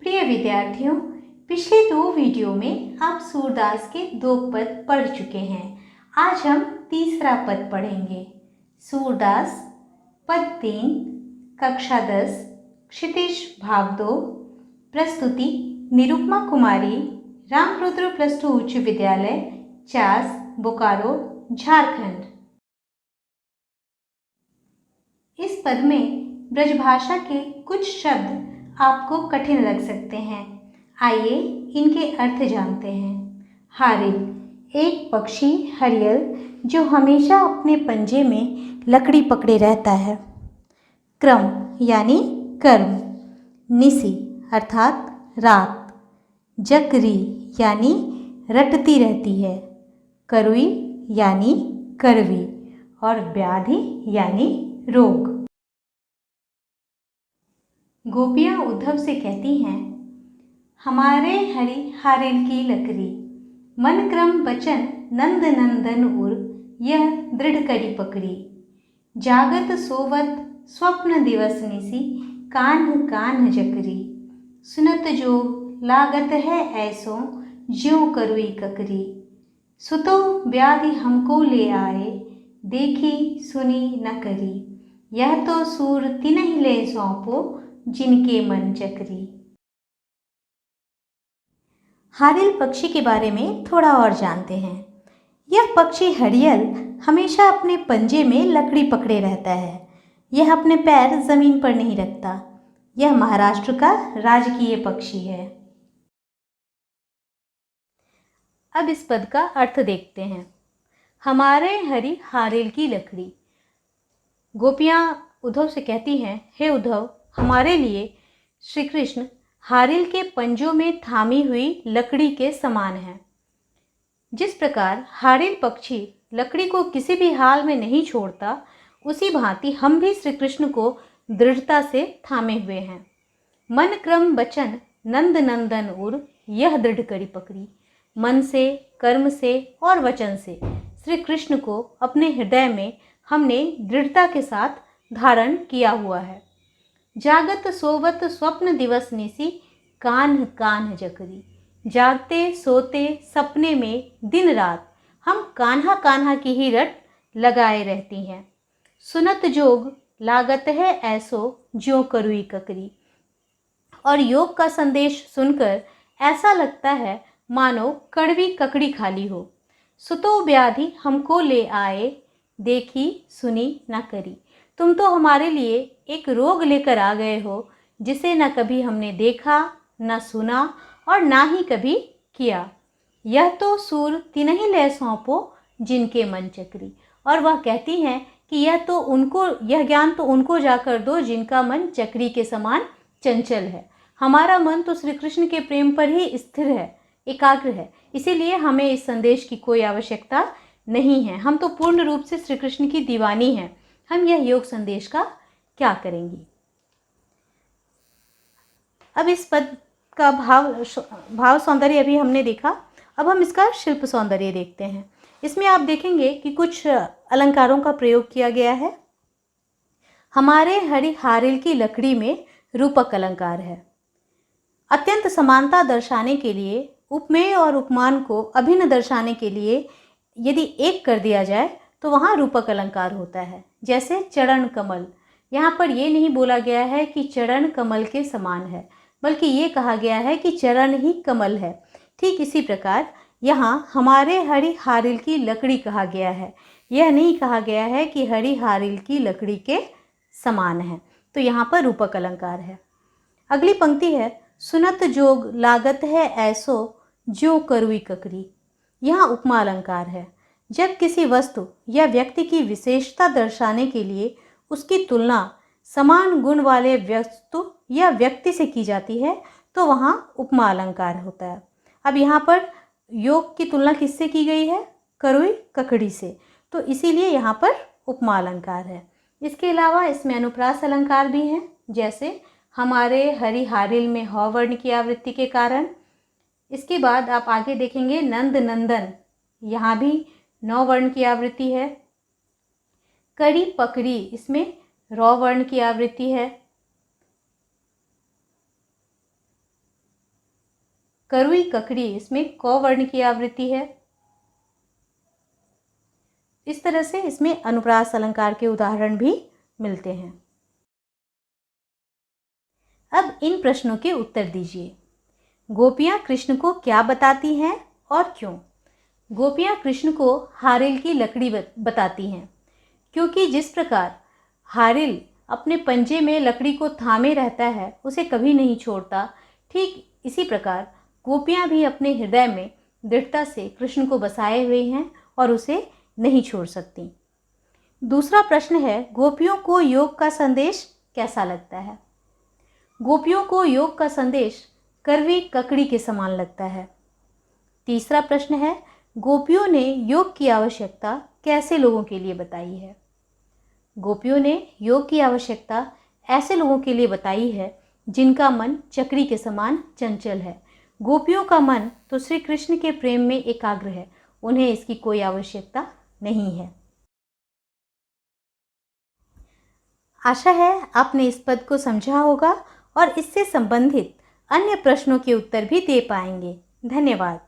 प्रिय विद्यार्थियों, पिछले 2 वीडियो में आप सूरदास के 2 पद पढ़ चुके हैं। आज हम तीसरा पद पढ़ेंगे। सूरदास पद 3, कक्षा 10, क्षितिज भाग 2। प्रस्तुति निरुपमा कुमारी, रामरुद्र +2 उच्च विद्यालय, चास, बोकारो, झारखंड। इस पद में ब्रजभाषा के कुछ शब्द आपको कठिन लग सकते हैं। आइए इनके अर्थ जानते हैं। हारिल, एक पक्षी हरियल जो हमेशा अपने पंजे में लकड़ी पकड़े रहता है। क्रम यानी कर्म। निसी अर्थात रात। जकरी यानी रटती रहती है। करुई यानी कड़वी और व्याधि यानी रोग। गोपियाँ उद्धव से कहती हैं, हमारे हरि हारिल की लकड़ी, मन क्रम बचन नंद नंदन उर, यह दृढ़ करी पकड़ी। जागत सोवत स्वप्न दिवस निसी, कान्ह कान्ह जकरी। सुनत जो लागत है ऐसो, ज्यों करुई ककरी। सुतो व्याधि हमको ले आए, देखी सुनी न करी। यह तो सूर तिन्हि ले सौंपो, जिनके मन चकरी। हारिल पक्षी के बारे में थोड़ा और जानते हैं। यह पक्षी हरियल हमेशा अपने पंजे में लकड़ी पकड़े रहता है। यह अपने पैर जमीन पर नहीं रखता। यह महाराष्ट्र का राजकीय पक्षी है। अब इस पद का अर्थ देखते हैं। हमारे हरि हारिल की लकड़ी। गोपियाँ उद्धव से कहती हैं, हे उद्धव, हमारे लिए श्री कृष्ण हारिल के पंजों में थामी हुई लकड़ी के समान है। जिस प्रकार हारिल पक्षी लकड़ी को किसी भी हाल में नहीं छोड़ता, उसी भांति हम भी श्री कृष्ण को दृढ़ता से थामे हुए हैं। मन क्रम वचन नंद नंदन उर, यह दृढ़ करी पकड़ी। मन से, कर्म से और वचन से श्री कृष्ण को अपने हृदय में हमने दृढ़ता के साथ धारण किया हुआ है। जागत सोवत स्वप्न दिवस निसी, कान्ह कान्ह जकरी। जागते सोते सपने में दिन रात हम कान्हा कान्हा की ही रट लगाए रहती हैं। सुनत जोग लागत है ऐसो, ज्यों करुई ककरी। और योग का संदेश सुनकर ऐसा लगता है मानो कड़वी ककड़ी खाली हो। सुतो व्याधि हमको ले आए, देखी सुनी न करी। तुम तो हमारे लिए एक रोग लेकर आ गए हो, जिसे न कभी हमने देखा, न सुना और ना ही कभी किया। यह तो सूर तिन्हि ले सौंपो, जिनके मन चकरी। और वह कहती हैं कि यह ज्ञान तो उनको जाकर दो जिनका मन चक्री के समान चंचल है। हमारा मन तो श्री कृष्ण के प्रेम पर ही स्थिर है, एकाग्र है। इसीलिए हमें इस संदेश की कोई आवश्यकता नहीं है। हम तो पूर्ण रूप से श्री कृष्ण की दीवानी हैं। हम यह योग संदेश का क्या करेंगी। अब इस पद का भाव सौंदर्य अभी हमने देखा। अब हम इसका शिल्प सौंदर्य देखते हैं। इसमें आप देखेंगे कि कुछ अलंकारों का प्रयोग किया गया है। हमारे हरि हारिल की लकड़ी में रूपक अलंकार है। अत्यंत समानता दर्शाने के लिए, उपमेय और उपमान को अभिन्न दर्शाने के लिए यदि एक कर दिया जाए तो वहाँ रूपक अलंकार होता है। जैसे चरण कमल, यहाँ पर ये नहीं बोला गया है कि चरण कमल के समान है, बल्कि ये कहा गया है कि चरण ही कमल है। ठीक इसी प्रकार यहाँ हमारे हरि हारिल की लकड़ी कहा गया है। यह नहीं कहा गया है कि हरि हारिल की लकड़ी के समान है। तो यहाँ पर रूपक अलंकार है। अगली पंक्ति है, सुनत जोग लागत है ऐसो, ज्यों करुई ककरी। यहाँ उपमा अलंकार है। जब किसी वस्तु या व्यक्ति की विशेषता दर्शाने के लिए उसकी तुलना समान गुण वाले वस्तु या व्यक्ति से की जाती है तो वहाँ उपमा अलंकार होता है। अब यहाँ पर योग की तुलना किससे की गई है? करुई ककड़ी से, तो इसीलिए यहाँ पर उपमा अलंकार है। इसके अलावा इसमें अनुप्रास अलंकार भी हैं, जैसे हमारे हरि हारिल में ह वर्ण की आवृत्ति के कारण। इसके बाद आप आगे देखेंगे नंद नंदन, यहाँ भी 9 वर्ण की आवृत्ति है। कड़ी पकड़ी, इसमें रौ वर्ण की आवृत्ति है। करुई ककड़ी इसमें क वर्ण की आवृत्ति है। इस तरह से इसमें अनुप्रास अलंकार के उदाहरण भी मिलते हैं। अब इन प्रश्नों के उत्तर दीजिए। गोपियां कृष्ण को क्या बताती हैं और क्यों? गोपियां कृष्ण को हारिल की लकड़ी बताती हैं, क्योंकि जिस प्रकार हारिल अपने पंजे में लकड़ी को थामे रहता है, उसे कभी नहीं छोड़ता, ठीक इसी प्रकार गोपियां भी अपने हृदय में दृढ़ता से कृष्ण को बसाए हुए हैं और उसे नहीं छोड़ सकती। दूसरा प्रश्न है, गोपियों को योग का संदेश कैसा लगता है? गोपियों को योग का संदेश कड़वी ककड़ी के समान लगता है। तीसरा प्रश्न है, गोपियों ने योग की आवश्यकता कैसे लोगों के लिए बताई है? गोपियों ने योग की आवश्यकता ऐसे लोगों के लिए बताई है जिनका मन चक्री के समान चंचल है। गोपियों का मन तो श्री कृष्ण के प्रेम में एकाग्र है, उन्हें इसकी कोई आवश्यकता नहीं है। आशा है आपने इस पद को समझा होगा और इससे संबंधित अन्य प्रश्नों के उत्तर भी दे पाएंगे। धन्यवाद।